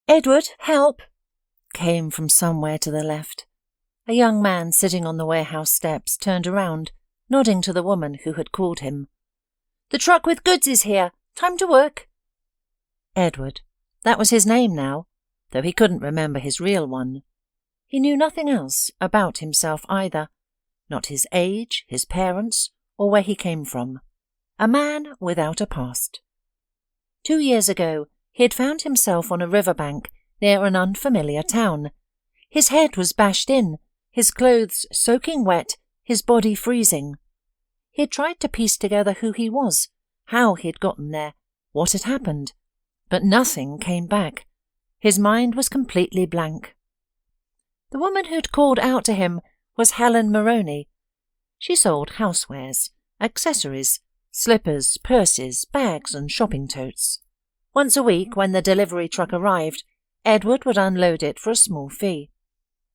"Edward, help!" came from somewhere to the left. A young man sitting on the warehouse steps turned around, nodding to the woman who had called him. "The truck with goods is here. Time to work." Edward. That was his name now, though he couldn't remember his real one. He knew nothing else about himself either, not his age, his parents, or where he came from. A man without a past. 2 years ago, he had found himself on a riverbank near an unfamiliar town. His head was bashed in, his clothes soaking wet, his body freezing. He had tried to piece together who he was, how he had gotten there, what had happened, but nothing came back. His mind was completely blank. The woman who'd called out to him was Helen Moroney. She sold housewares, accessories, slippers, purses, bags and shopping totes. Once a week, when the delivery truck arrived, Edward would unload it for a small fee.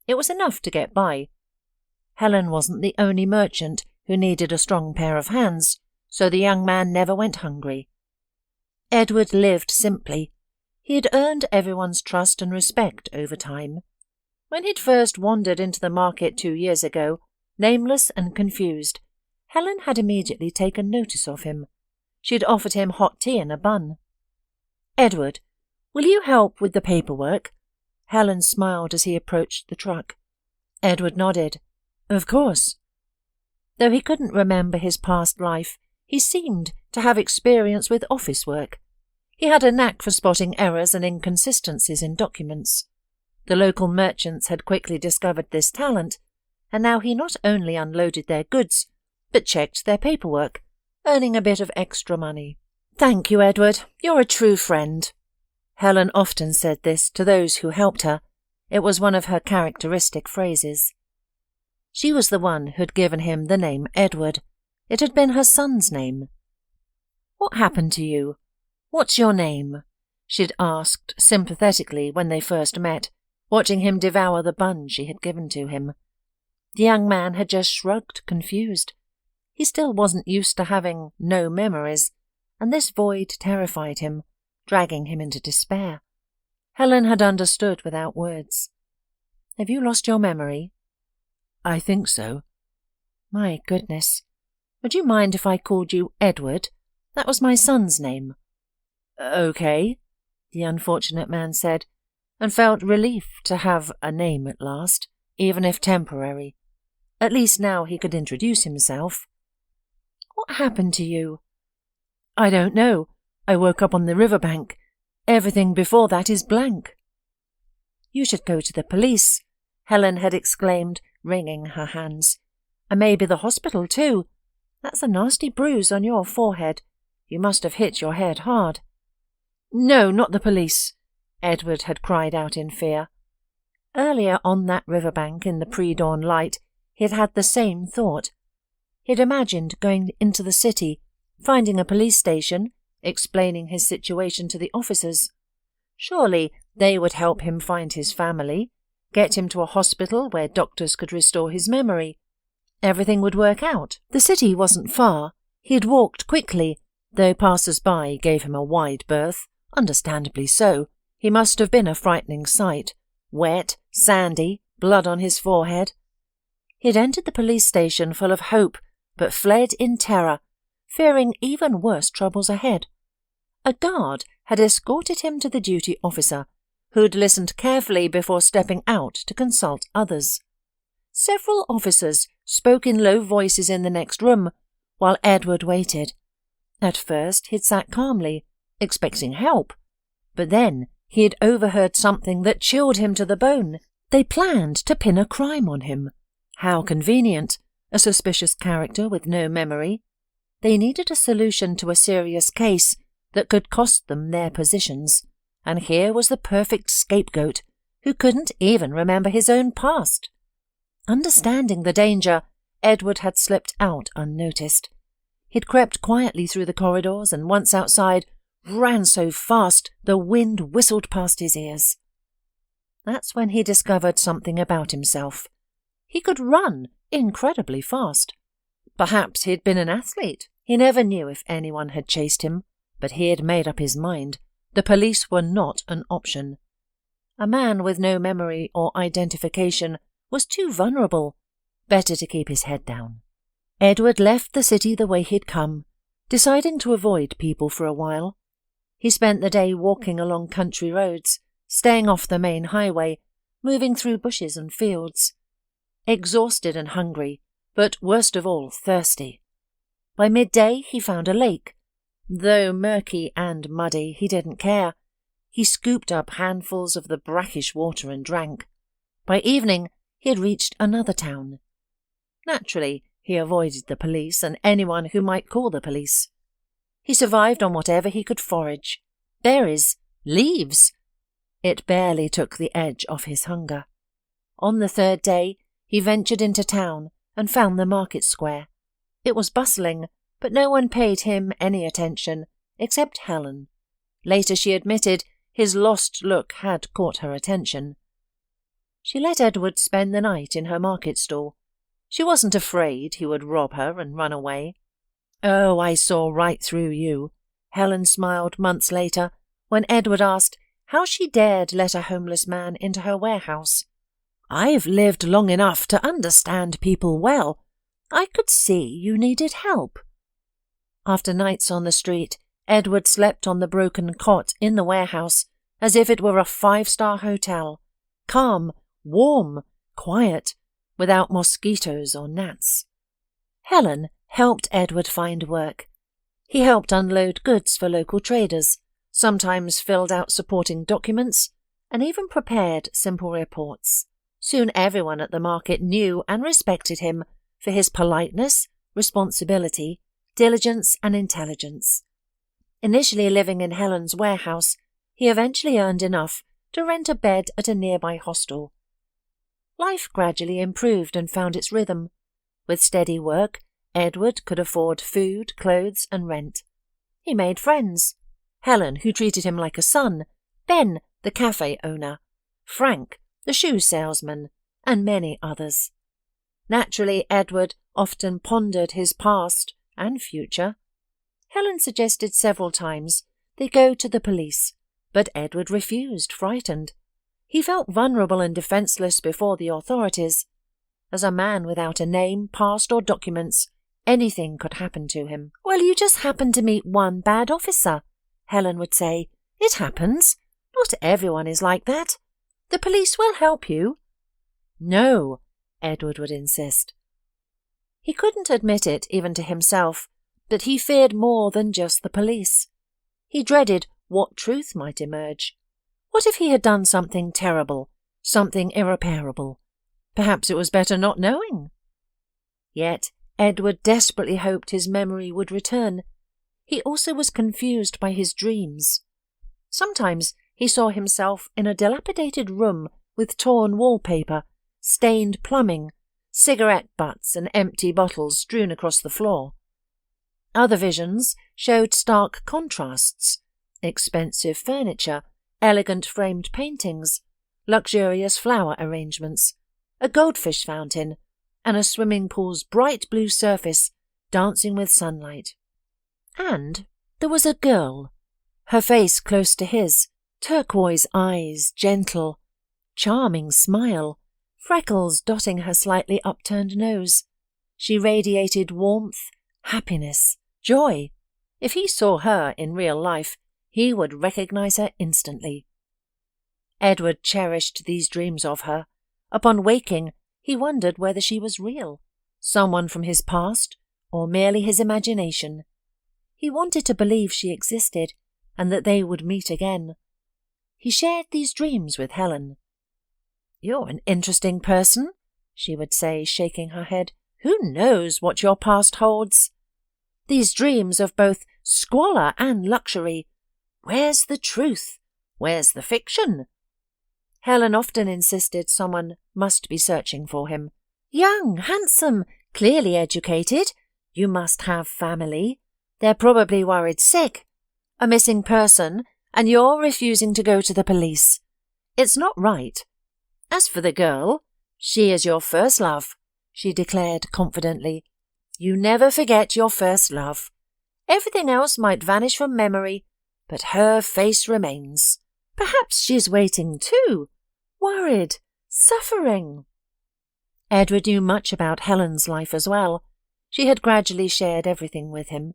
It was enough to get by. Helen wasn't the only merchant who needed a strong pair of hands, so the young man never went hungry. Edward lived simply. He had earned everyone's trust and respect over time. When he'd first wandered into the market 2 years ago, nameless and confused, Helen had immediately taken notice of him. She had offered him hot tea and a bun. "Edward, will you help with the paperwork?" Helen smiled as he approached the truck. Edward nodded. "Of course." Though he couldn't remember his past life, he seemed to have experience with office work. He had a knack for spotting errors and inconsistencies in documents. The local merchants had quickly discovered this talent, and now he not only unloaded their goods, but checked their paperwork, earning a bit of extra money. "Thank you, Edward. You're a true friend." Helen often said this to those who helped her. It was one of her characteristic phrases. She was the one who'd given him the name Edward. It had been her son's name. "What happened to you? What's your name?" she'd asked sympathetically when they first met, watching him devour the bun she had given to him. The young man had just shrugged, confused. He still wasn't used to having no memories, and this void terrified him, dragging him into despair. Helen had understood without words. "Have you lost your memory?" "I think so." "My goodness. Would you mind if I called you Edward? That was my son's name." "Okay," the unfortunate man said, and felt relief to have a name at last, even if temporary. At least now he could introduce himself. "What happened to you?" "I don't know. I woke up on the riverbank. Everything before that is blank." "You should go to the police," Helen had exclaimed, wringing her hands. "And maybe the hospital too. That's a nasty bruise on your forehead. You must have hit your head hard." "No, not the police," Edward had cried out in fear. Earlier on that riverbank in the pre-dawn light, he had had the same thought. He'd imagined going into the city, finding a police station, explaining his situation to the officers. Surely they would help him find his family, get him to a hospital where doctors could restore his memory. Everything would work out. The city wasn't far. He'd walked quickly, though passers-by gave him a wide berth, understandably so. He must have been a frightening sight. Wet, sandy, blood on his forehead. He'd entered the police station full of hope, but fled in terror, fearing even worse troubles ahead. A guard had escorted him to the duty officer, who'd listened carefully before stepping out to consult others. Several officers spoke in low voices in the next room, while Edward waited. At first he'd sat calmly, expecting help, but then he had overheard something that chilled him to the bone. They planned to pin a crime on him. How convenient, a suspicious character with no memory. They needed a solution to a serious case that could cost them their positions, and here was the perfect scapegoat, who couldn't even remember his own past. Understanding the danger, Edward had slipped out unnoticed. He'd crept quietly through the corridors, and once outside, ran so fast the wind whistled past his ears. That's when he discovered something about himself. He could run incredibly fast. Perhaps he'd been an athlete. He never knew if anyone had chased him, but he had made up his mind. The police were not an option. A man with no memory or identification was too vulnerable. Better to keep his head down. Edward left the city the way he'd come, deciding to avoid people for a while. He spent the day walking along country roads, staying off the main highway, moving through bushes and fields. Exhausted and hungry, but worst of all, thirsty. By midday he found a lake. Though murky and muddy, he didn't care. He scooped up handfuls of the brackish water and drank. By evening he had reached another town. Naturally, he avoided the police and anyone who might call the police. He survived on whatever he could forage. Berries, leaves. It barely took the edge off his hunger. On the third day, he ventured into town and found the market square. It was bustling, but no one paid him any attention, except Helen. Later she admitted his lost look had caught her attention. She let Edward spend the night in her market stall. She wasn't afraid he would rob her and run away. "Oh, I saw right through you," Helen smiled months later when Edward asked how she dared let a homeless man into her warehouse. "I've lived long enough to understand people well. I could see you needed help." After nights on the street, Edward slept on the broken cot in the warehouse as if it were a 5-star hotel. Calm, warm, quiet, without mosquitoes or gnats. Helen helped Edward find work. He helped unload goods for local traders, sometimes filled out supporting documents, and even prepared simple reports. Soon everyone at the market knew and respected him for his politeness, responsibility, diligence, and intelligence. Initially living in Helen's warehouse, he eventually earned enough to rent a bed at a nearby hostel. Life gradually improved and found its rhythm. With steady work, Edward could afford food, clothes, and rent. He made friends. Helen, who treated him like a son, Ben, the cafe owner, Frank, the shoe salesman, and many others. Naturally, Edward often pondered his past and future. Helen suggested several times they go to the police, but Edward refused, frightened. He felt vulnerable and defenseless before the authorities. As a man without a name, past, or documents, anything could happen to him. "Well, you just happened to meet one bad officer," Helen would say. "It happens. Not everyone is like that. The police will help you." "No," Edward would insist. He couldn't admit it even to himself, but he feared more than just the police. He dreaded what truth might emerge. What if he had done something terrible, something irreparable? Perhaps it was better not knowing. Yet Edward desperately hoped his memory would return. He also was confused by his dreams. Sometimes he saw himself in a dilapidated room with torn wallpaper, stained plumbing, cigarette butts and empty bottles strewn across the floor. Other visions showed stark contrasts: expensive furniture, elegant framed paintings, luxurious flower arrangements, a goldfish fountain, and a swimming pool's bright blue surface dancing with sunlight. And there was a girl, her face close to his, turquoise eyes, gentle, charming smile, freckles dotting her slightly upturned nose. She radiated warmth, happiness, joy. If he saw her in real life, he would recognize her instantly. Edward cherished these dreams of her. Upon waking, he wondered whether she was real, someone from his past, or merely his imagination. He wanted to believe she existed, and that they would meet again. He shared these dreams with Helen. "You're an interesting person," she would say, shaking her head. "Who knows what your past holds? These dreams of both squalor and luxury. Where's the truth? Where's the fiction?" Helen often insisted someone must be searching for him. "Young, handsome, clearly educated. You must have family. They're probably worried sick. A missing person, and you're refusing to go to the police. It's not right. As for the girl, she is your first love," she declared confidently. "You never forget your first love. Everything else might vanish from memory, but her face remains. Perhaps she's waiting too, worried, suffering. Edward knew much about Helen's life as well. She had gradually shared everything with him.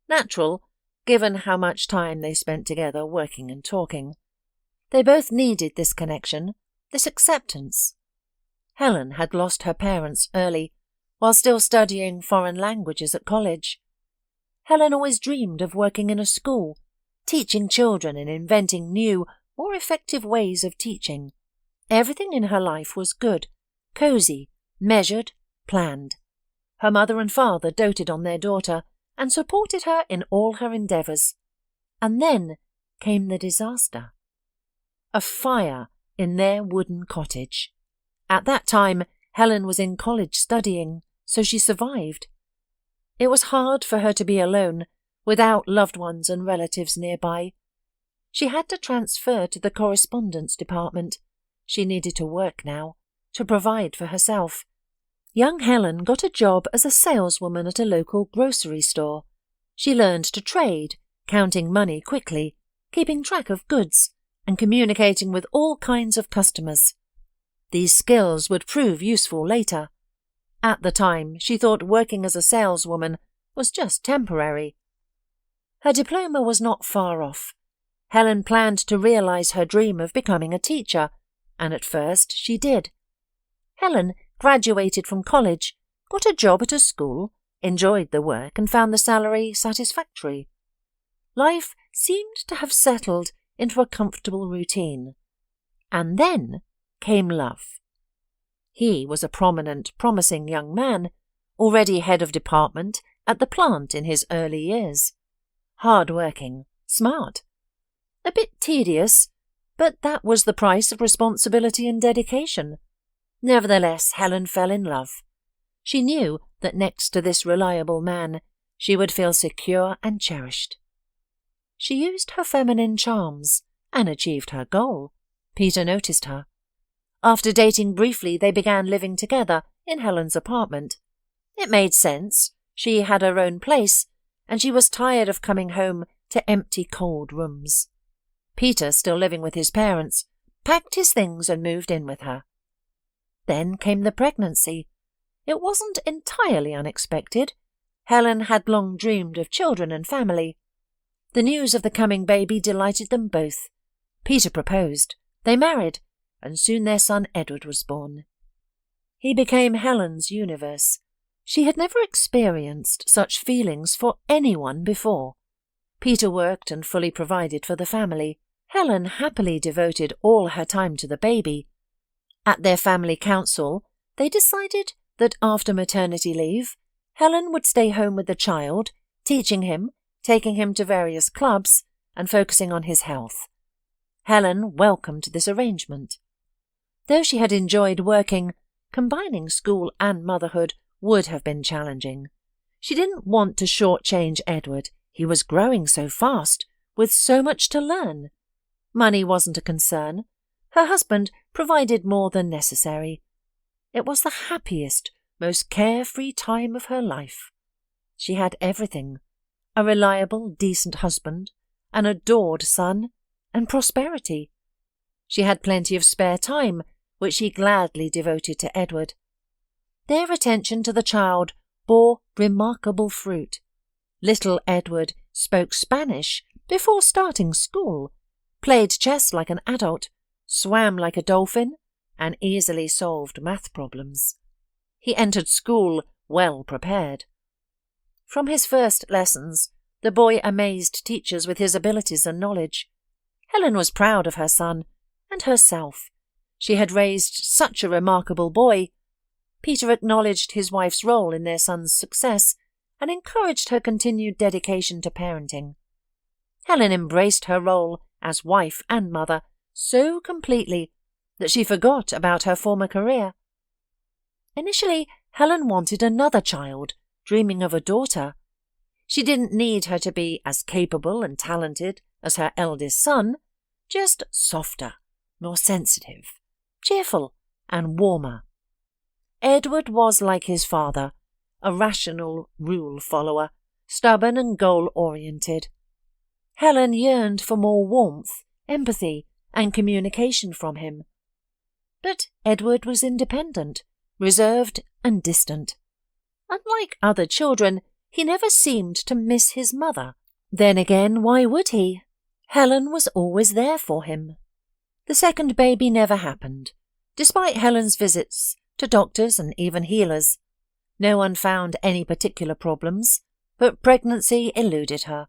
Natural, given how much time they spent together working and talking. They both needed this connection, this acceptance. Helen had lost her parents early, while still studying foreign languages at college. Helen always dreamed of working in a school, teaching children and inventing new, more effective ways of teaching. Everything in her life was good, cosy, measured, planned. Her mother and father doted on their daughter and supported her in all her endeavours. And then came the disaster. A fire in their wooden cottage. At that time, Helen was in college studying, so she survived. It was hard for her to be alone, without loved ones and relatives nearby. She had to transfer to the correspondence department. She needed to work now, to provide for herself. Young Helen got a job as a saleswoman at a local grocery store. She learned to trade, counting money quickly, keeping track of goods, and communicating with all kinds of customers. These skills would prove useful later. At the time, she thought working as a saleswoman was just temporary. Her diploma was not far off. Helen planned to realize her dream of becoming a teacher, and at first she did. Helen graduated from college, got a job at a school, enjoyed the work and found the salary satisfactory. Life seemed to have settled into a comfortable routine. And then came love. He was a prominent, promising young man, already head of department at the plant in his early years. Hard-working, smart. A bit tedious, but that was the price of responsibility and dedication. Nevertheless, Helen fell in love. She knew that next to this reliable man, she would feel secure and cherished. She used her feminine charms and achieved her goal. Peter noticed her. After dating briefly, they began living together in Helen's apartment. It made sense. She had her own place, and she was tired of coming home to empty, cold rooms. Peter, still living with his parents, packed his things and moved in with her. Then came the pregnancy. It wasn't entirely unexpected. Helen had long dreamed of children and family. The news of the coming baby delighted them both. Peter proposed. They married, and soon their son Edward was born. He became Helen's universe. She had never experienced such feelings for anyone before. Peter worked and fully provided for the family. Helen happily devoted all her time to the baby. At their family council, they decided that after maternity leave, Helen would stay home with the child, teaching him, taking him to various clubs, and focusing on his health. Helen welcomed this arrangement. Though she had enjoyed working, combining school and motherhood would have been challenging. She didn't want to shortchange Edward. He was growing so fast, with so much to learn. Money wasn't a concern. Her husband provided more than necessary. It was the happiest, most carefree time of her life. She had everything: a reliable, decent husband, an adored son, and prosperity. She had plenty of spare time, which she gladly devoted to Edward. Their attention to the child bore remarkable fruit. Little Edward spoke Spanish before starting school, played chess like an adult, swam like a dolphin, and easily solved math problems. He entered school well prepared. From his first lessons, the boy amazed teachers with his abilities and knowledge. Helen was proud of her son and herself. She had raised such a remarkable boy. Peter acknowledged his wife's role in their son's success and encouraged her continued dedication to parenting. Helen embraced her role as wife and mother so completely that she forgot about her former career. Initially, Helen wanted another child, dreaming of a daughter. She didn't need her to be as capable and talented as her eldest son, just softer, more sensitive, cheerful, and warmer. Edward was like his father, a rational rule follower, stubborn and goal-oriented. Helen yearned for more warmth, empathy, and communication from him. But Edward was independent, reserved and distant. Unlike other children, he never seemed to miss his mother. Then again, why would he? Helen was always there for him. The second baby never happened, despite Helen's visits to doctors and even healers. No one found any particular problems, but pregnancy eluded her.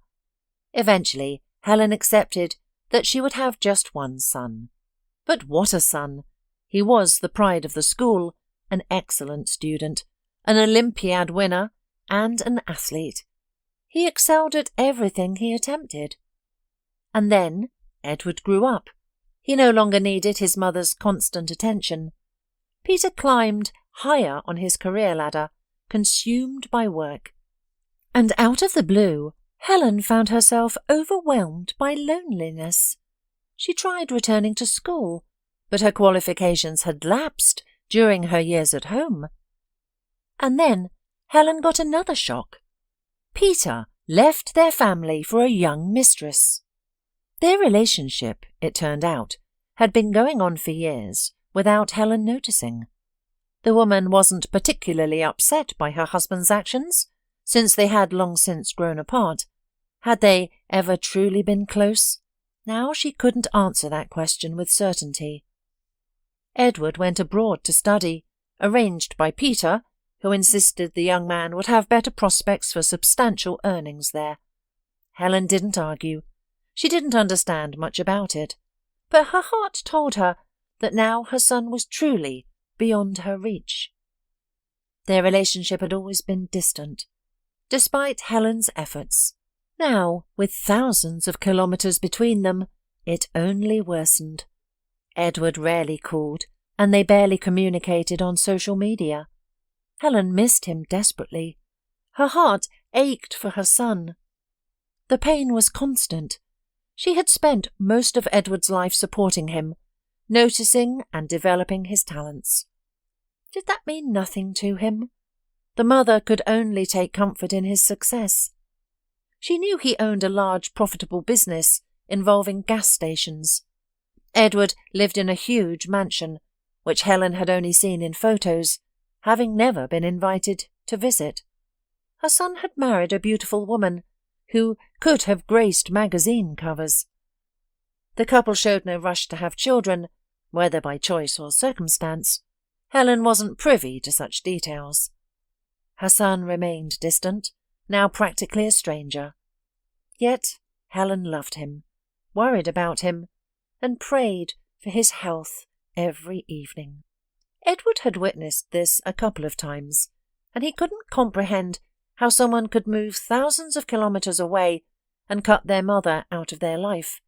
Eventually, Helen accepted that she would have just one son. But what a son! He was the pride of the school, an excellent student, an Olympiad winner, and an athlete. He excelled at everything he attempted. And then Edward grew up. He no longer needed his mother's constant attention. Peter climbed higher on his career ladder, consumed by work. And out of the blue, Helen found herself overwhelmed by loneliness. She tried returning to school, but her qualifications had lapsed during her years at home. And then Helen got another shock. Peter left their family for a young mistress. Their relationship, it turned out, had been going on for years without Helen noticing. The woman wasn't particularly upset by her husband's actions, since they had long since grown apart. Had they ever truly been close? Now she couldn't answer that question with certainty. Edward went abroad to study, arranged by Peter, who insisted the young man would have better prospects for substantial earnings there. Helen didn't argue. She didn't understand much about it, but her heart told her that now her son was truly beyond her reach. Their relationship had always been distant, despite Helen's efforts. Now, with thousands of kilometres between them, it only worsened. Edward rarely called, and they barely communicated on social media. Helen missed him desperately. Her heart ached for her son. The pain was constant. She had spent most of Edward's life supporting him, noticing and developing his talents. Did that mean nothing to him? The mother could only take comfort in his success. She knew he owned a large, profitable business involving gas stations. Edward lived in a huge mansion, which Helen had only seen in photos, having never been invited to visit. Her son had married a beautiful woman who could have graced magazine covers. The couple showed no rush to have children, whether by choice or circumstance. Helen wasn't privy to such details. Her son remained distant, now practically a stranger. Yet Helen loved him, worried about him, and prayed for his health every evening. Edward had witnessed this a couple of times, and he couldn't comprehend how someone could move thousands of kilometres away and cut their mother out of their life.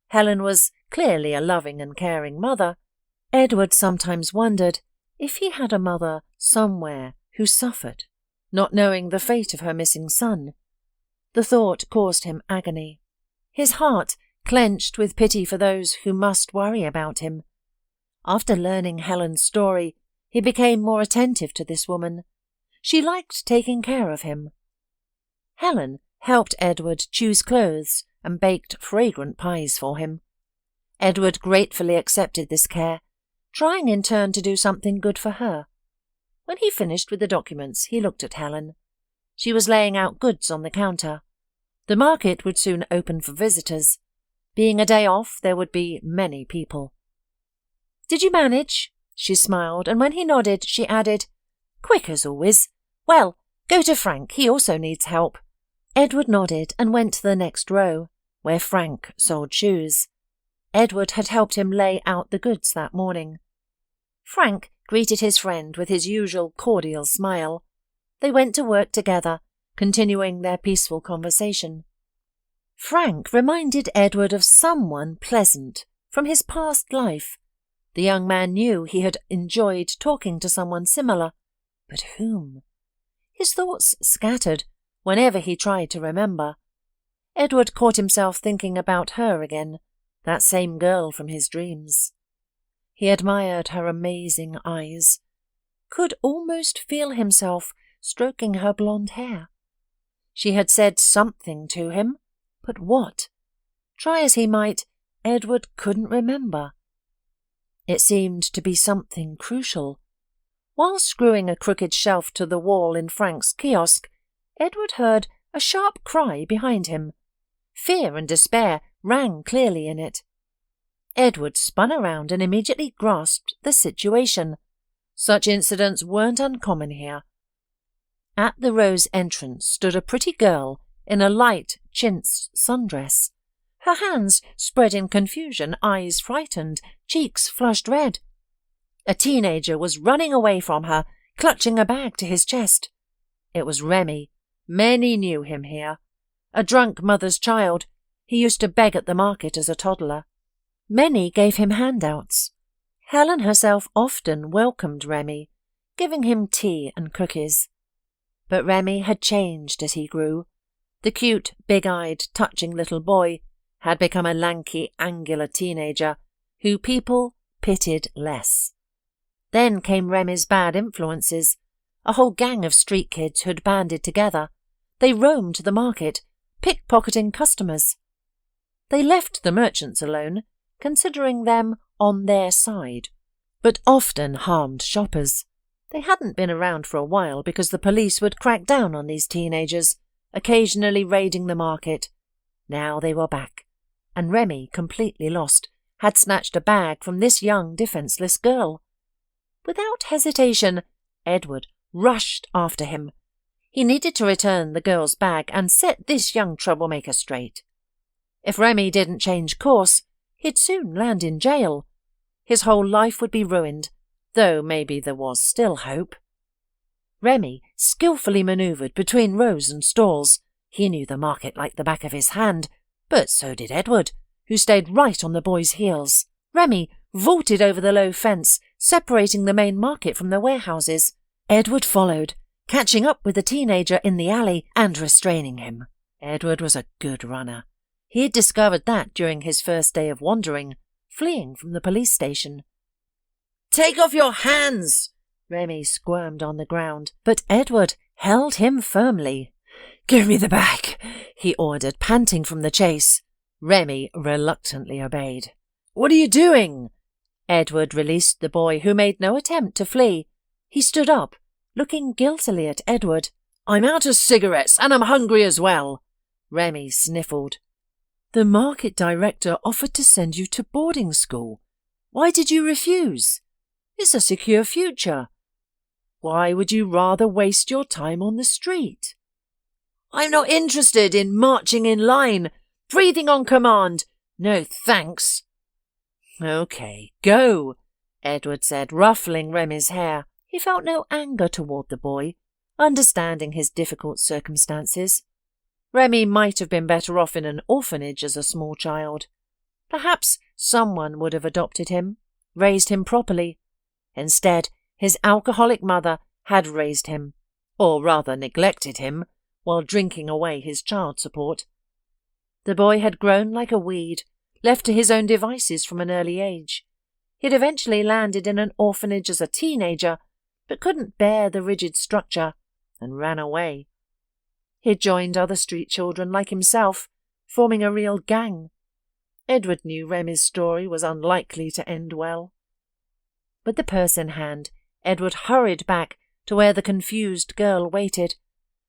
Helen was clearly a loving and caring mother. Edward sometimes wondered if he had a mother somewhere who suffered, not knowing the fate of her missing son. The thought caused him agony. His heart clenched with pity for those who must worry about him. After learning Helen's story, he became more attentive to this woman. She liked taking care of him. Helen helped Edward choose clothes and baked fragrant pies for him. Edward gratefully accepted this care, trying in turn to do something good for her. When he finished with the documents, he looked at Helen. She was laying out goods on the counter. The market would soon open for visitors. Being a day off, there would be many people. "Did you manage?" She smiled, and when he nodded, she added, "Quick as always. Well, go to Frank, he also needs help." Edward nodded and went to the next row, where Frank sold shoes. Edward had helped him lay out the goods that morning. Frank greeted his friend with his usual cordial smile. They went to work together, continuing their peaceful conversation. Frank reminded Edward of someone pleasant from his past life. The young man knew he had enjoyed talking to someone similar, but whom? His thoughts scattered whenever he tried to remember. Edward caught himself thinking about her again, that same girl from his dreams. He admired her amazing eyes, could almost feel himself stroking her blonde hair. She had said something to him, but what? Try as he might, Edward couldn't remember. It seemed to be something crucial. While screwing a crooked shelf to the wall in Frank's kiosk, Edward heard a sharp cry behind him. Fear and despair rang clearly in it. Edward spun around and immediately grasped the situation. Such incidents weren't uncommon here. At the Rose entrance stood a pretty girl in a light chintz sundress. Her hands spread in confusion, eyes frightened, cheeks flushed red. A teenager was running away from her, clutching a bag to his chest. It was Remy. Many knew him here. A drunk mother's child. He used to beg at the market as a toddler. Many gave him handouts. Helen herself often welcomed Remy, giving him tea and cookies. But Remy had changed as he grew. The cute, big-eyed, touching little boy had become a lanky, angular teenager who people pitied less. Then came Remy's bad influences, a whole gang of street kids who'd banded together. They roamed the market, pickpocketing customers. They left the merchants alone, considering them on their side, but often harmed shoppers. They hadn't been around for a while because the police would crack down on these teenagers, occasionally raiding the market. Now they were back, and Remy, completely lost, had snatched a bag from this young, defenceless girl. Without hesitation, Edward rushed after him. He needed to return the girl's bag and set this young troublemaker straight. If Remy didn't change course, he'd soon land in jail. His whole life would be ruined, though maybe there was still hope. Remy skillfully manoeuvred between rows and stalls. He knew the market like the back of his hand, but so did Edward, who stayed right on the boy's heels. Remy vaulted over the low fence, separating the main market from the warehouses. Edward followed, catching up with the teenager in the alley and restraining him. Edward was a good runner. He had discovered that during his first day of wandering, fleeing from the police station. "Take off your hands!" Remy squirmed on the ground, but Edward held him firmly. "Give me the bag," he ordered, panting from the chase. Remy reluctantly obeyed. "What are you doing?" Edward released the boy, who made no attempt to flee. He stood up, looking guiltily at Edward. "I'm out of cigarettes, and I'm hungry as well." Remy sniffled. "The market director offered to send you to boarding school. Why did you refuse? It's a secure future. Why would you rather waste your time on the street?" "I'm not interested in marching in line, breathing on command. No thanks." "Okay, go," Edward said, ruffling Remy's hair. He felt no anger toward the boy, understanding his difficult circumstances. Remy might have been better off in an orphanage as a small child. Perhaps someone would have adopted him, raised him properly. Instead, his alcoholic mother had raised him, or rather neglected him, while drinking away his child support. The boy had grown like a weed, left to his own devices from an early age. He'd eventually landed in an orphanage as a teenager, but couldn't bear the rigid structure, and ran away. He'd joined other street children like himself, forming a real gang. Edward knew Remy's story was unlikely to end well. With the purse in hand, Edward hurried back to where the confused girl waited.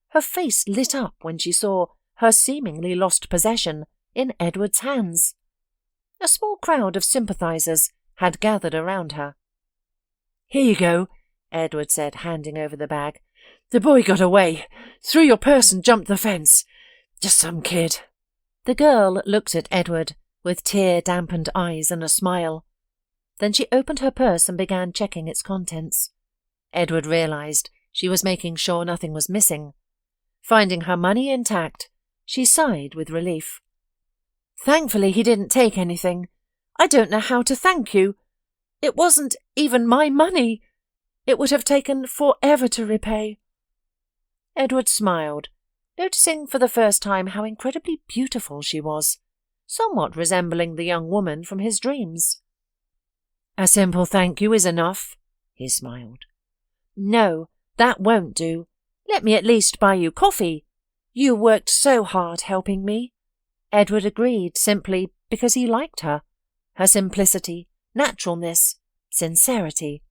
Her face lit up when she saw her seemingly lost possession in Edward's hands. A small crowd of sympathizers had gathered around her. "Here you go," Edward said, handing over the bag. "The boy got away, threw your purse and jumped the fence. Just some kid." The girl looked at Edward with tear-dampened eyes and a smile. Then she opened her purse and began checking its contents. Edward realized she was making sure nothing was missing. Finding her money intact, she sighed with relief. "Thankfully he didn't take anything. I don't know how to thank you. It wasn't even my money. It would have taken forever to repay." Edward smiled, noticing for the first time how incredibly beautiful she was, somewhat resembling the young woman from his dreams. "A simple thank you is enough," he smiled. "No, that won't do. Let me at least buy you coffee. You worked so hard helping me." Edward agreed, simply because he liked her. Her simplicity, naturalness, sincerity.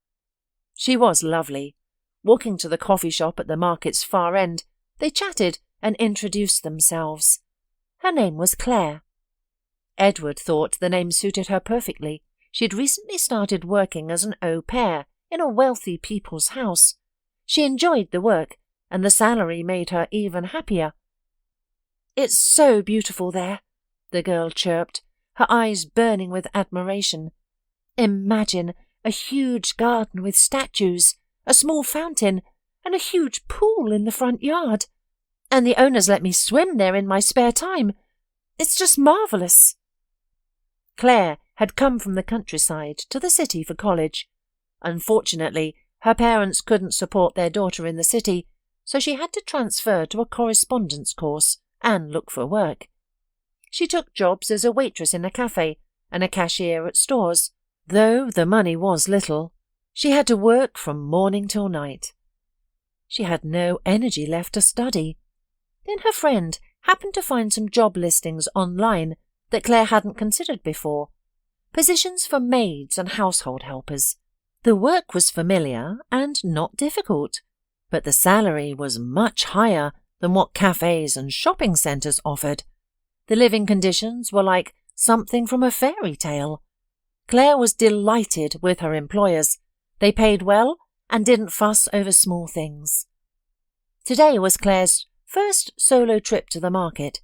She was lovely. Walking to the coffee shop at the market's far end, they chatted and introduced themselves. Her name was Claire. Edward thought the name suited her perfectly. She'd recently started working as an au pair in a wealthy people's house. She enjoyed the work, and the salary made her even happier. "It's so beautiful there," the girl chirped, her eyes burning with admiration. "Imagine a huge garden with statues, a small fountain, and a huge pool in the front yard. And the owners let me swim there in my spare time. It's just marvellous." Claire had come from the countryside to the city for college. Unfortunately, her parents couldn't support their daughter in the city, so she had to transfer to a correspondence course and look for work. She took jobs as a waitress in a cafe and a cashier at stores. Though the money was little, she had to work from morning till night. She had no energy left to study. Then her friend happened to find some job listings online that Claire hadn't considered before. Positions for maids and household helpers. The work was familiar and not difficult, but the salary was much higher than what cafes and shopping centres offered. The living conditions were like something from a fairy tale. Claire was delighted with her employers. They paid well and didn't fuss over small things. Today was Claire's first solo trip to the market.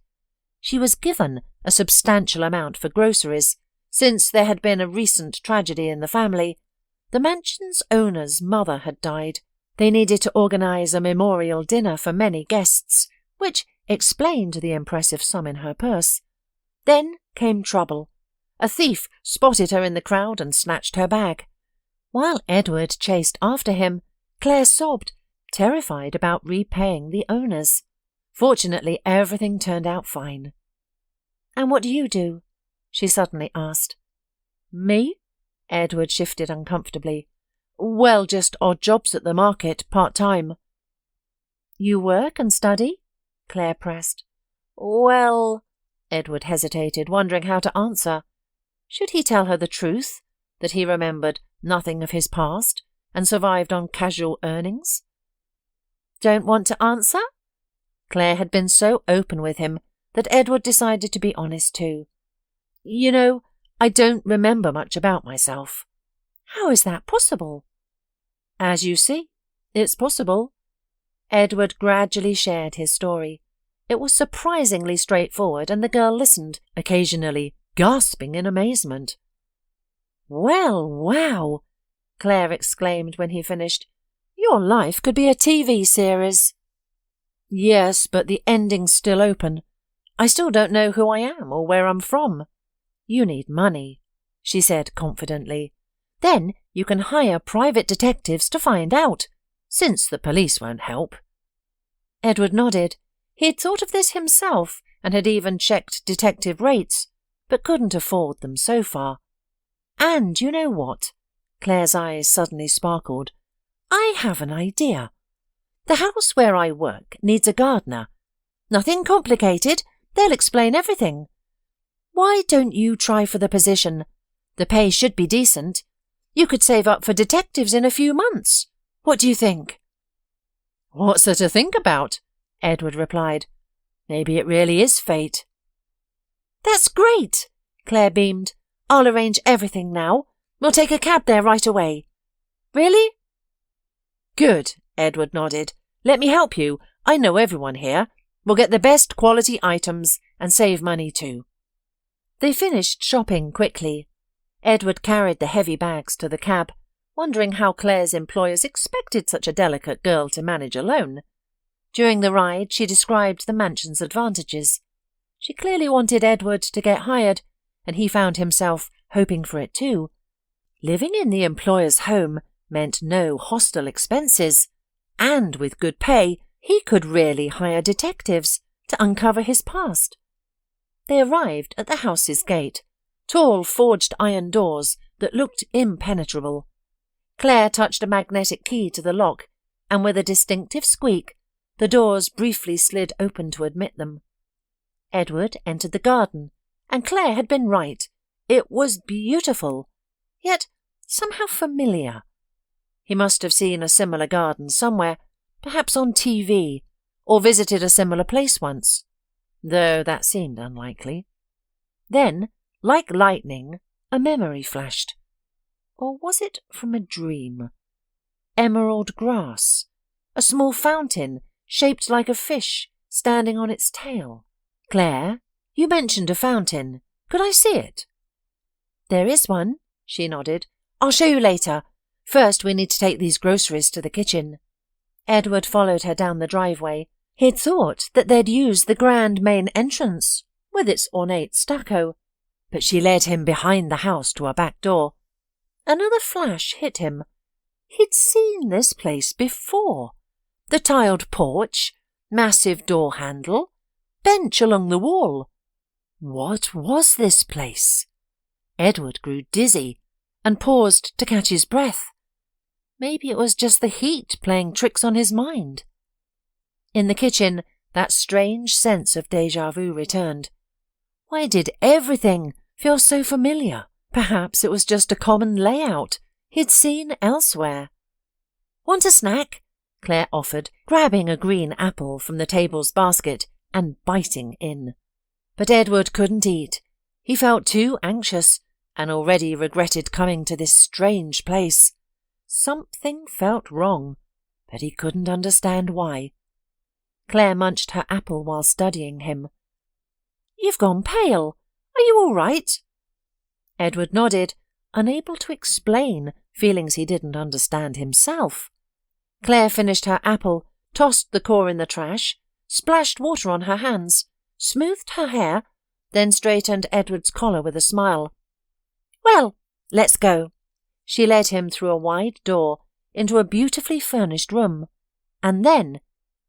She was given a substantial amount for groceries, since there had been a recent tragedy in the family. The mansion's owner's mother had died. They needed to organise a memorial dinner for many guests, which explained the impressive sum in her purse. Then came trouble. A thief spotted her in the crowd and snatched her bag. While Edward chased after him, Claire sobbed, terrified about repaying the owners. Fortunately, everything turned out fine. "And what do you do?" she suddenly asked. "Me?" Edward shifted uncomfortably. "Well, just odd jobs at the market, part-time." "You work and study?" Claire pressed. "Well," Edward hesitated, wondering how to answer. Should he tell her the truth, that he remembered nothing of his past and survived on casual earnings? "Don't want to answer?" Claire had been so open with him that Edward decided to be honest too. "You know, I don't remember much about myself." "How is that possible?" "As you see, it's possible." Edward gradually shared his story. It was surprisingly straightforward, and the girl listened, occasionally gasping in amazement. "Well, wow!" Claire exclaimed when he finished. "Your life could be a TV series." "Yes, but the ending's still open. I still don't know who I am or where I'm from." "You need money," she said confidently. "Then you can hire private detectives to find out, since the police won't help." Edward nodded. He'd thought of this himself and had even checked detective rates, but couldn't afford them so far. "And you know what?" Claire's eyes suddenly sparkled. "I have an idea. The house where I work needs a gardener. Nothing complicated. They'll explain everything. Why don't you try for the position? The pay should be decent. You could save up for detectives in a few months. What do you think?" "What's there to think about?" Edward replied. "Maybe it really is fate." "That's great!" Claire beamed. "I'll arrange everything now. We'll take a cab there right away." "Really?" "Good," Edward nodded. "Let me help you. I know everyone here. We'll get the best quality items and save money too." They finished shopping quickly. Edward carried the heavy bags to the cab, wondering how Claire's employers expected such a delicate girl to manage alone. During the ride, she described the mansion's advantages. She clearly wanted Edward to get hired, and he found himself hoping for it too. Living in the employer's home meant no hostel expenses, and with good pay, he could really hire detectives to uncover his past. They arrived at the house's gate, tall forged iron doors that looked impenetrable. Claire touched a magnetic key to the lock, and with a distinctive squeak, the doors briefly slid open to admit them. Edward entered the garden And Claire had been right. It was beautiful, yet somehow familiar. He must have seen a similar garden somewhere, perhaps on TV, or visited a similar place once, though that seemed unlikely. Then, like lightning, a memory flashed. Or was it from a dream? Emerald grass, a small fountain shaped like a fish standing on its tail. Claire, you mentioned a fountain. Could I see it? There is one, she nodded. I'll show you later. First, we need to take these groceries to the kitchen. Edward followed her down the driveway. He'd thought that they'd use the grand main entrance, with its ornate stucco, but she led him behind the house to a back door. Another flash hit him. He'd seen this place before. The tiled porch, massive door handle, bench along the wall. What was this place? Edward grew dizzy and paused to catch his breath. Maybe it was just the heat playing tricks on his mind. In the kitchen, that strange sense of déjà vu returned. Why did everything feel so familiar? Perhaps it was just a common layout he'd seen elsewhere. Want a snack? Claire offered, grabbing a green apple from the table's basket and biting in. But Edward couldn't eat. He felt too anxious and already regretted coming to this strange place. Something felt wrong, but he couldn't understand why. Claire munched her apple while studying him. You've gone pale. Are you all right? Edward nodded, unable to explain feelings he didn't understand himself. Claire finished her apple, tossed the core in the trash, splashed water on her hands, smoothed her hair, then straightened Edward's collar with a smile. Well, let's go. She led him through a wide door into a beautifully furnished room, and then,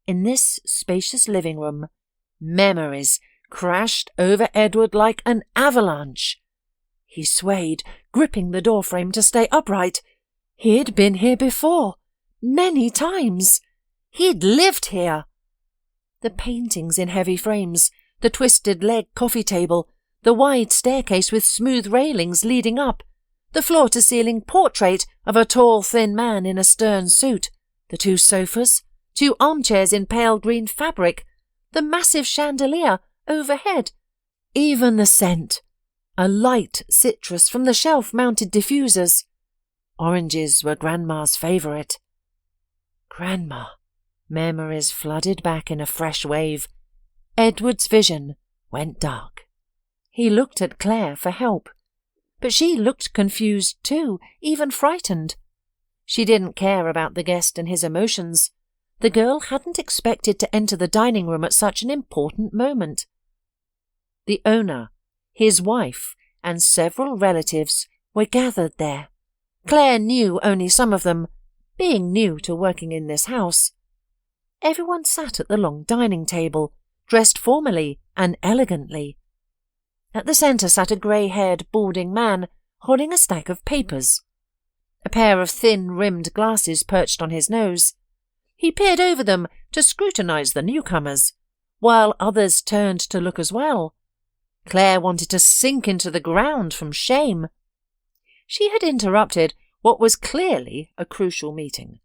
in this spacious living room, memories crashed over Edward like an avalanche. He swayed, gripping the doorframe to stay upright. He'd been here before, many times. He'd lived here. The paintings in heavy frames, the twisted leg coffee table, the wide staircase with smooth railings leading up, the floor-to-ceiling portrait of a tall, thin man in a stern suit, the 2 sofas, 2 armchairs in pale green fabric, the massive chandelier overhead, even the scent, a light citrus from the shelf-mounted diffusers. Oranges were Grandma's favourite. Grandma. Memories flooded back in a fresh wave. Edward's vision went dark. He looked at Claire for help, but she looked confused too, even frightened. She didn't care about the guest and his emotions. The girl hadn't expected to enter the dining room at such an important moment. The owner, his wife, and several relatives were gathered there. Claire knew only some of them, being new to working in this house. Everyone sat at the long dining table, dressed formally and elegantly. At the centre sat a grey-haired, balding man holding a stack of papers. A pair of thin-rimmed glasses perched on his nose. He peered over them to scrutinise the newcomers, while others turned to look as well. Claire wanted to sink into the ground from shame. She had interrupted what was clearly a crucial meeting.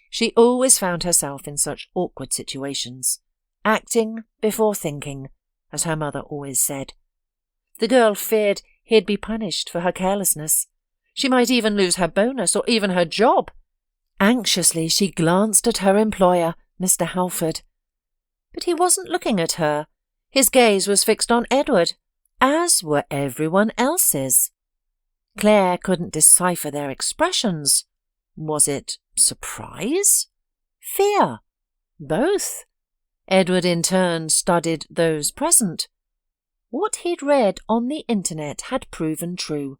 She always found herself in such awkward situations, acting before thinking, as her mother always said. The girl feared he'd be punished for her carelessness. She might even lose her bonus or even her job. Anxiously she glanced at her employer, Mr. Halford. But he wasn't looking at her. His gaze was fixed on Edward, as were everyone else's. Claire couldn't decipher their expressions. Was it surprise? Fear? Both. Edward in turn studied those present. What he'd read on the internet had proven true.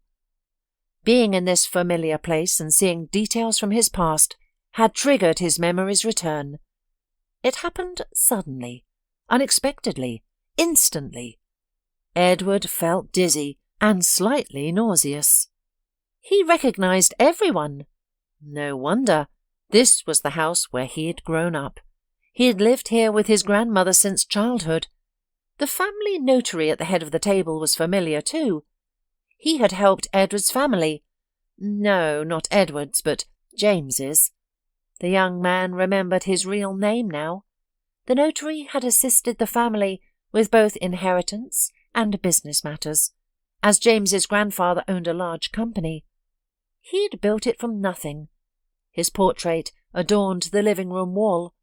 Being in this familiar place and seeing details from his past had triggered his memory's return. It happened suddenly, unexpectedly, instantly. Edward felt dizzy and slightly nauseous. He recognized everyone. No wonder. This was the house where he had grown up. He had lived here with his grandmother since childhood. The family notary at the head of the table was familiar too. He had helped Edward's family. No, not Edward's, but James's. The young man remembered his real name now. The notary had assisted the family with both inheritance and business matters, as James's grandfather owned a large company. He'd built it from nothing. His portrait adorned the living room wall,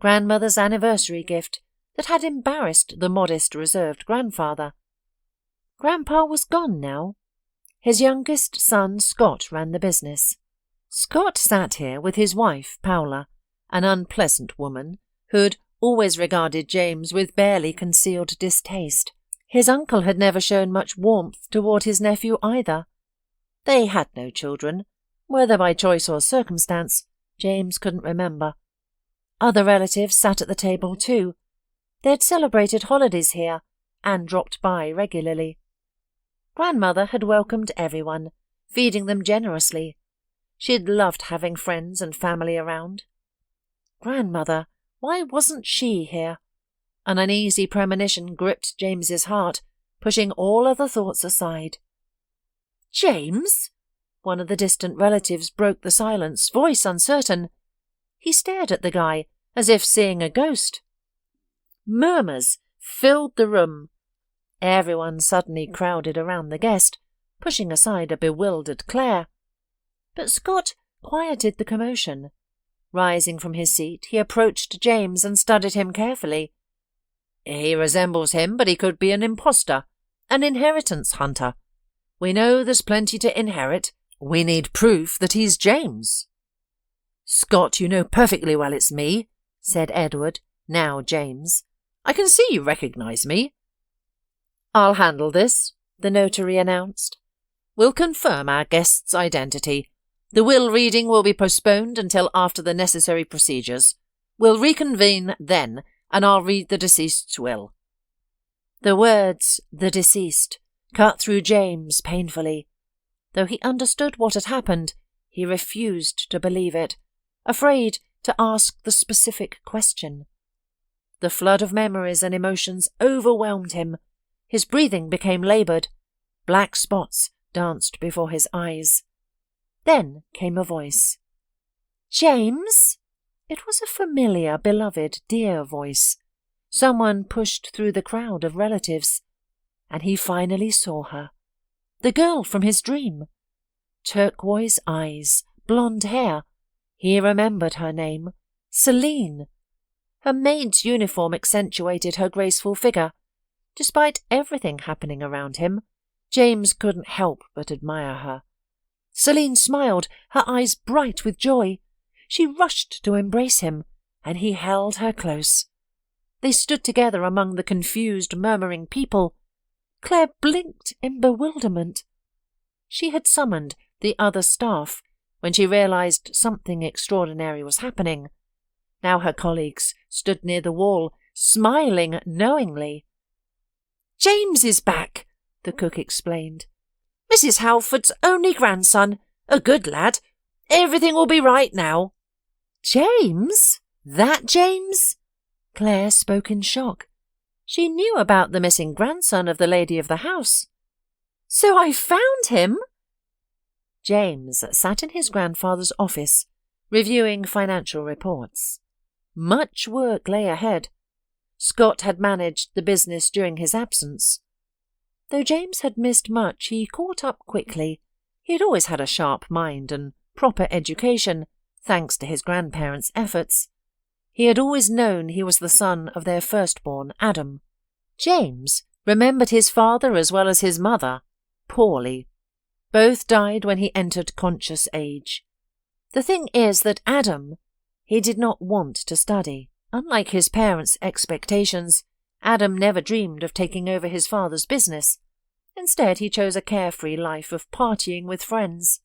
grandmother's anniversary gift that had embarrassed the modest, reserved grandfather. Grandpa was gone now. His youngest son, Scott, ran the business. Scott sat here with his wife, Paula, an unpleasant woman who'd always regarded James with barely concealed distaste. His uncle had never shown much warmth toward his nephew either. They had no children, whether by choice or circumstance, James couldn't remember. Other relatives sat at the table too. They'd celebrated holidays here and dropped by regularly. Grandmother had welcomed everyone, feeding them generously. She'd loved having friends and family around. Grandmother, why wasn't she here? An uneasy premonition gripped James's heart, pushing all other thoughts aside. "James?" One of the distant relatives broke the silence, voice uncertain. He stared at the guy, as if seeing a ghost. Murmurs filled the room. Everyone suddenly crowded around the guest, pushing aside a bewildered Claire. But Scott quieted the commotion. Rising from his seat, he approached James and studied him carefully. "He resembles him, but he could be an impostor, an inheritance hunter. We know there's plenty to inherit. We need proof that he's James." "Scott, you know perfectly well it's me," said Edward, now James. "I can see you recognize me." "I'll handle this," the notary announced. "We'll confirm our guest's identity. The will reading will be postponed until after the necessary procedures. We'll reconvene then, and I'll read the deceased's will." The words, "the deceased," cut through James painfully. Though he understood what had happened, he refused to believe it, afraid to ask the specific question. The flood of memories and emotions overwhelmed him. His breathing became laboured. Black spots danced before his eyes. Then came a voice. "James?" It was a familiar, beloved, dear voice. Someone pushed through the crowd of relatives, and he finally saw her. The girl from his dream. Turquoise eyes, blonde hair. He remembered her name. Celine. Her maid's uniform accentuated her graceful figure. Despite everything happening around him, James couldn't help but admire her. Celine smiled, her eyes bright with joy. She rushed to embrace him, and he held her close. They stood together among the confused, murmuring people. Claire blinked in bewilderment. She had summoned the other staff when she realized something extraordinary was happening. Now her colleagues stood near the wall, smiling knowingly. "James is back," the cook explained. "Mrs. Halford's only grandson. A good lad. Everything will be right now." "James? That James?" Claire spoke in shock. She knew about the missing grandson of the lady of the house. "So I found him?" James sat in his grandfather's office, reviewing financial reports. Much work lay ahead. Scott had managed the business during his absence. Though James had missed much, he caught up quickly. He had always had a sharp mind and proper education, thanks to his grandparents' efforts. He had always known he was the son of their firstborn, Adam. James remembered his father as well as his mother, poorly. Both died when he entered conscious age. The thing is that Adam, he did not want to study. Unlike his parents' expectations, Adam never dreamed of taking over his father's business. Instead, he chose a carefree life of partying with friends.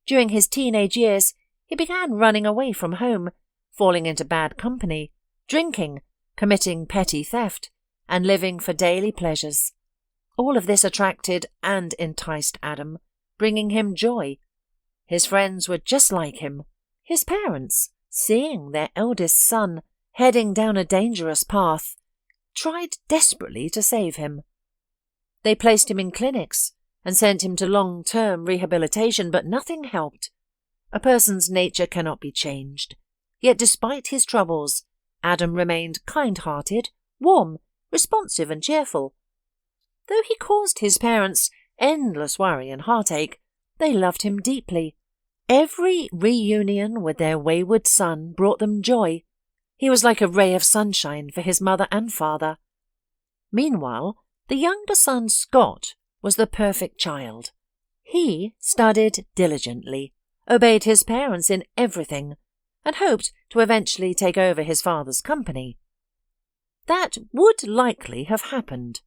During his teenage years, he began running away from home, falling into bad company, drinking, committing petty theft, and living for daily pleasures. All of this attracted and enticed Adam, bringing him joy. His friends were just like him. His parents, seeing their eldest son heading down a dangerous path, tried desperately to save him. They placed him in clinics and sent him to long-term rehabilitation, but nothing helped. A person's nature cannot be changed. Yet despite his troubles, Adam remained kind-hearted, warm, responsive and cheerful. Though he caused his parents endless worry and heartache, they loved him deeply. Every reunion with their wayward son brought them joy. He was like a ray of sunshine for his mother and father. Meanwhile, the younger son, Scott, was the perfect child. He studied diligently, obeyed his parents in everything, and hoped to eventually take over his father's company. That would likely have happened.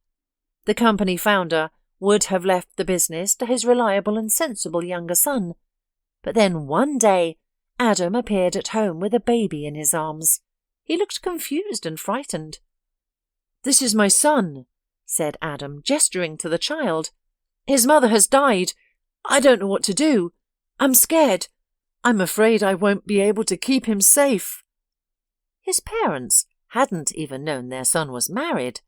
The company founder would have left the business to his reliable and sensible younger son. But then one day, Adam appeared at home with a baby in his arms. He looked confused and frightened. "This is my son," said Adam, gesturing to the child. "His mother has died. I don't know what to do. I'm scared. I'm afraid I won't be able to keep him safe." His parents hadn't even known their son was married.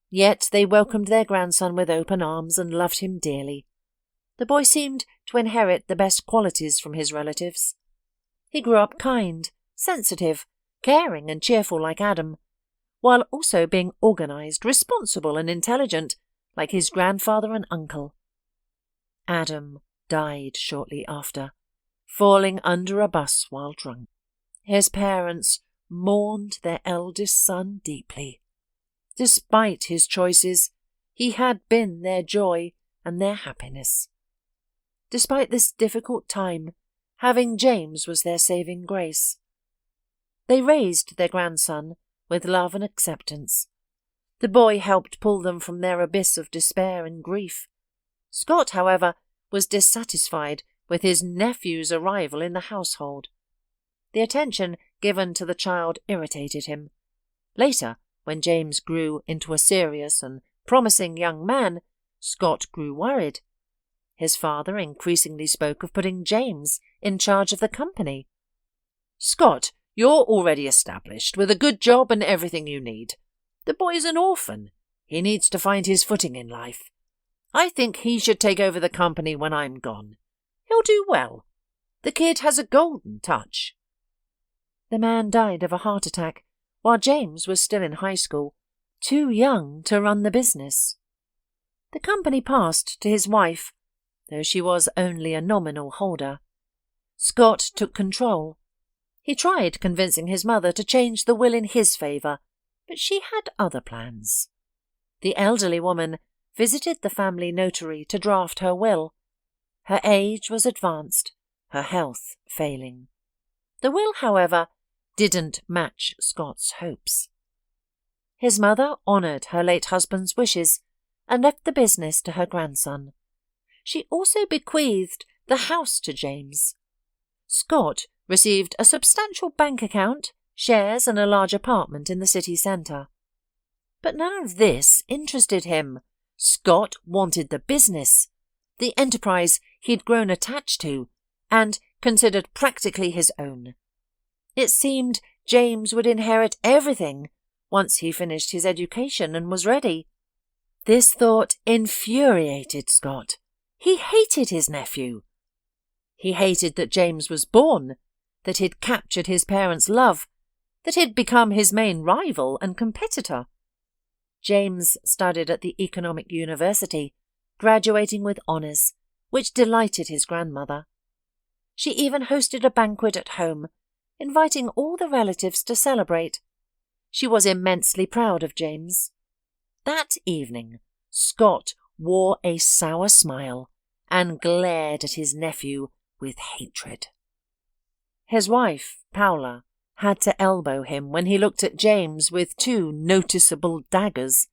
Yet they welcomed their grandson with open arms and loved him dearly. The boy seemed to inherit the best qualities from his relatives. He grew up kind, sensitive, caring and cheerful like Adam, while also being organized, responsible and intelligent like his grandfather and uncle. Adam died shortly after, falling under a bus while drunk. His parents mourned their eldest son deeply. Despite his choices, he had been their joy and their happiness. Despite this difficult time, having James was their saving grace. They raised their grandson with love and acceptance. The boy helped pull them from their abyss of despair and grief. Scott, however, was dissatisfied with his nephew's arrival in the household. The attention given to the child irritated him. Later, when James grew into a serious and promising young man, Scott grew worried. His father increasingly spoke of putting James in charge of the company. "Scott, you're already established, with a good job and everything you need. The boy's an orphan. He needs to find his footing in life. I think he should take over the company when I'm gone. He'll do well. The kid has a golden touch." The man died of a heart attack, while James was still in high school, too young to run the business. The company passed to his wife, though she was only a nominal holder. Scott took control. He tried convincing his mother to change the will in his favour, but she had other plans. The elderly woman visited the family notary to draft her will. Her age was advanced, her health failing. The will, however, didn't match Scott's hopes. His mother honoured her late husband's wishes and left the business to her grandson. She also bequeathed the house to James. Scott received a substantial bank account, shares and a large apartment in the city centre. But none of this interested him. Scott wanted the business, the enterprise he'd grown attached to and considered practically his own. It seemed James would inherit everything once he finished his education and was ready. This thought infuriated Scott. He hated his nephew. He hated that James was born, that he'd captured his parents' love, that he'd become his main rival and competitor. James studied at the Economic University, graduating with honours, which delighted his grandmother. She even hosted a banquet at home, inviting all the relatives to celebrate. She was immensely proud of James. That evening, Scott wore a sour smile and glared at his nephew with hatred. His wife, Paula, had to elbow him when he looked at James with 2 noticeable daggers.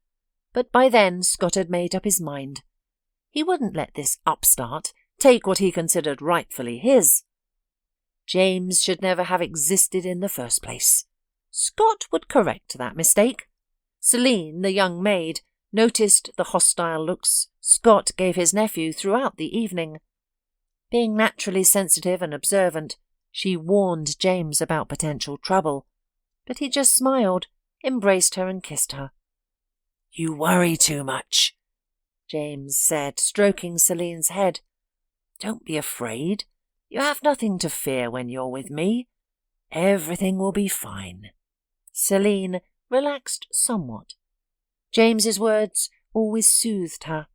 But by then Scott had made up his mind. He wouldn't let this upstart take what he considered rightfully his. James should never have existed in the first place. Scott would correct that mistake. Celine, the young maid, noticed the hostile looks Scott gave his nephew throughout the evening. Being naturally sensitive and observant, she warned James about potential trouble, but he just smiled, embraced her and kissed her. You worry too much, James said, stroking Celine's head. Don't be afraid. You have nothing to fear when you're with me. Everything will be fine. Celine relaxed somewhat. James's words always soothed her.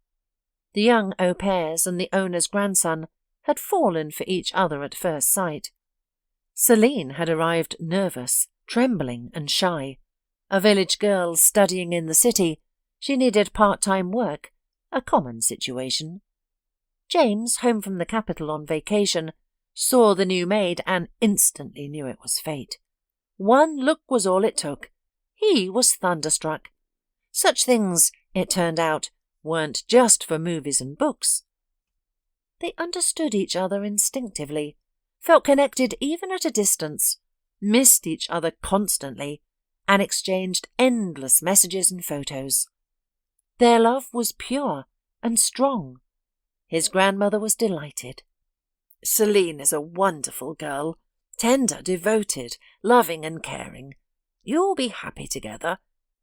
The young au pairs and the owner's grandson had fallen for each other at first sight. Celine had arrived nervous, trembling and shy. A village girl studying in the city, she needed part-time work, a common situation. James, home from the capital on vacation, saw the new maid and instantly knew it was fate. One look was all it took. He was thunderstruck. Such things, it turned out, weren't just for movies and books. They understood each other instinctively, felt connected even at a distance, missed each other constantly, and exchanged endless messages and photos. Their love was pure and strong. His grandmother was delighted. Celine is a wonderful girl, tender, devoted, loving and caring. You'll be happy together.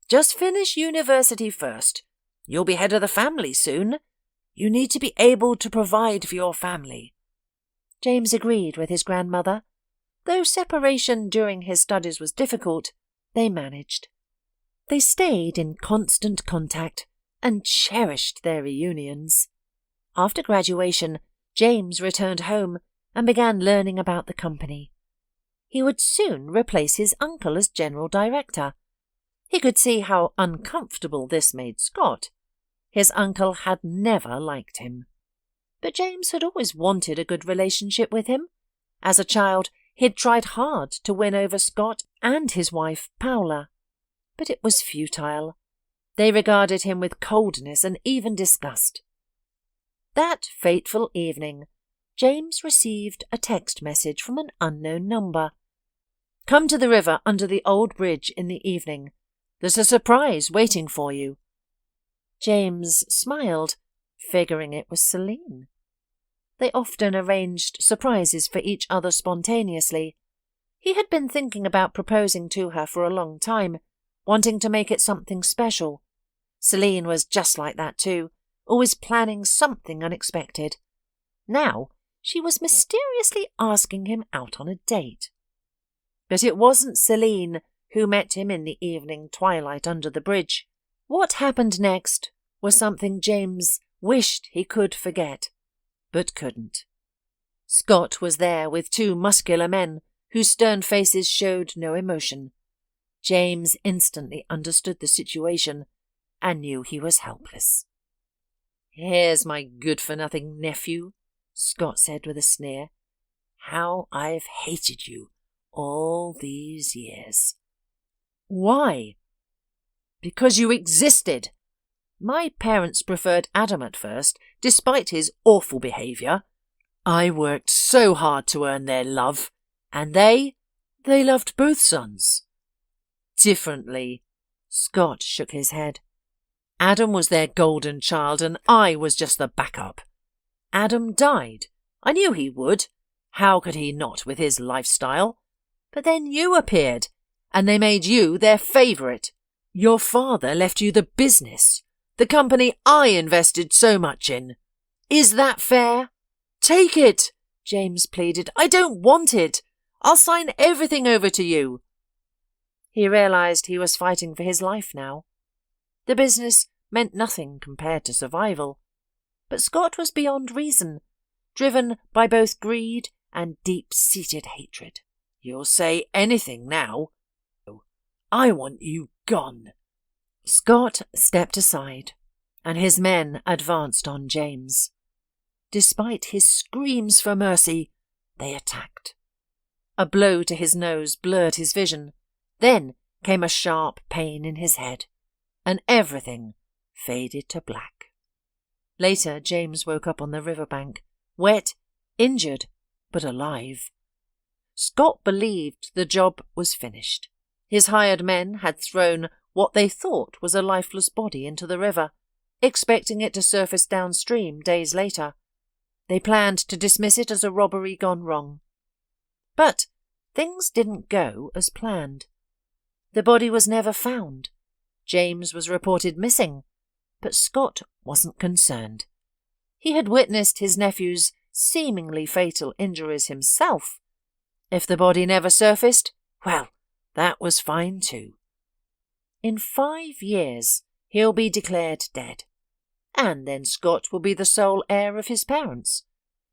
Just finish university first. You'll be head of the family soon. You need to be able to provide for your family. James agreed with his grandmother. Though separation during his studies was difficult, they managed. They stayed in constant contact and cherished their reunions. After graduation, James returned home and began learning about the company. He would soon replace his uncle as general director. He could see how uncomfortable this made Scott. His uncle had never liked him. But James had always wanted a good relationship with him. As a child, he'd tried hard to win over Scott and his wife, Paula. But it was futile. They regarded him with coldness and even disgust. That fateful evening, James received a text message from an unknown number. Come to the river under the old bridge in the evening. There's a surprise waiting for you. James smiled, figuring it was Celine. They often arranged surprises for each other spontaneously. He had been thinking about proposing to her for a long time, wanting to make it something special. Celine was just like that too, always planning something unexpected. Now she was mysteriously asking him out on a date. But it wasn't Celine who met him in the evening twilight under the bridge. What happened next was something James wished he could forget, but couldn't. Scott was there with two muscular men whose stern faces showed no emotion. James instantly understood the situation and knew he was helpless. Here's my good-for-nothing nephew, Scott said with a sneer. How I've hated you all these years. Why? Because you existed. My parents preferred Adam at first, despite his awful behaviour. I worked so hard to earn their love, and they loved both sons. Differently. Scott shook his head. Adam was their golden child, and I was just the backup. Adam died. I knew he would. How could he not with his lifestyle? But then you appeared, and they made you their favourite. Your father left you the business, the company I invested so much in. Is that fair? Take it, James pleaded. I don't want it. I'll sign everything over to you. He realised he was fighting for his life now. The business meant nothing compared to survival. But Scott was beyond reason, driven by both greed and deep-seated hatred. You'll say anything now. I want you gone. Scott stepped aside, and his men advanced on James. Despite his screams for mercy, they attacked. A blow to his nose blurred his vision. Then came a sharp pain in his head, and everything faded to black. Later, James woke up on the riverbank, wet, injured, but alive. Scott believed the job was finished. His hired men had thrown what they thought was a lifeless body into the river, expecting it to surface downstream days later. They planned to dismiss it as a robbery gone wrong. But things didn't go as planned. The body was never found, James was reported missing, but Scott wasn't concerned. He had witnessed his nephew's seemingly fatal injuries himself. If the body never surfaced, well, that was fine too. In 5 years, he'll be declared dead, and then Scott will be the sole heir of his parents.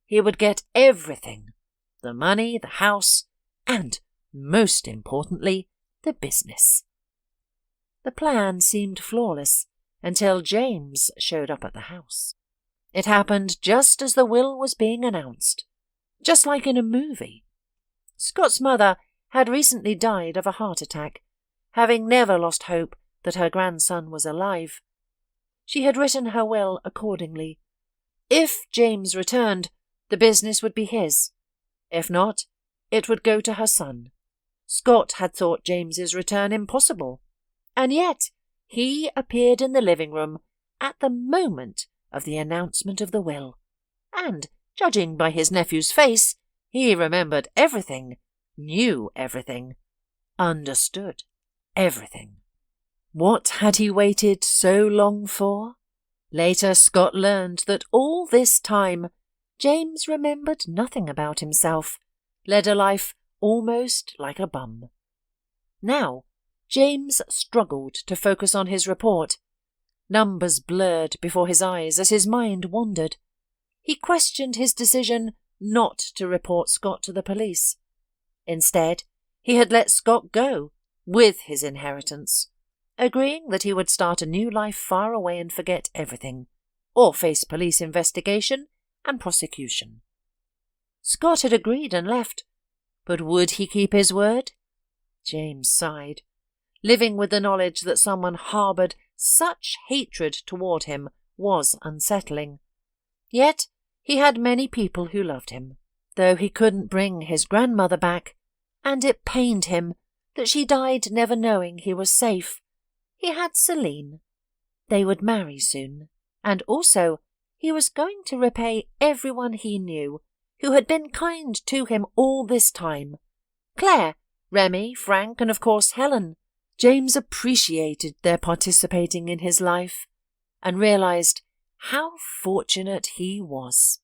He would get everything: the money, the house, and, most importantly, the business. The plan seemed flawless until James showed up at the house. It happened just as the will was being announced, just like in a movie. Scott's mother had recently died of a heart attack, having never lost hope that her grandson was alive. She had written her will accordingly. If James returned, the business would be his. If not, it would go to her son. Scott had thought James's return impossible, and yet he appeared in the living room at the moment of the announcement of the will, and, judging by his nephew's face, he remembered everything, knew everything, understood everything. What had he waited so long for? Later, Scott learned that all this time James remembered nothing about himself, led a life almost like a bum. Now, James struggled to focus on his report. Numbers blurred before his eyes as his mind wandered. He questioned his decision not to report Scott to the police. Instead, he had let Scott go with his inheritance, agreeing that he would start a new life far away and forget everything, or face police investigation and prosecution. Scott had agreed and left, but would he keep his word? James sighed. Living with the knowledge that someone harboured such hatred toward him was unsettling. Yet he had many people who loved him, though he couldn't bring his grandmother back, and it pained him that she died never knowing he was safe. He had Celine. They would marry soon, and also he was going to repay everyone he knew who had been kind to him all this time. Claire, Remy, Frank, and of course Helen. James appreciated their participating in his life and realized how fortunate he was.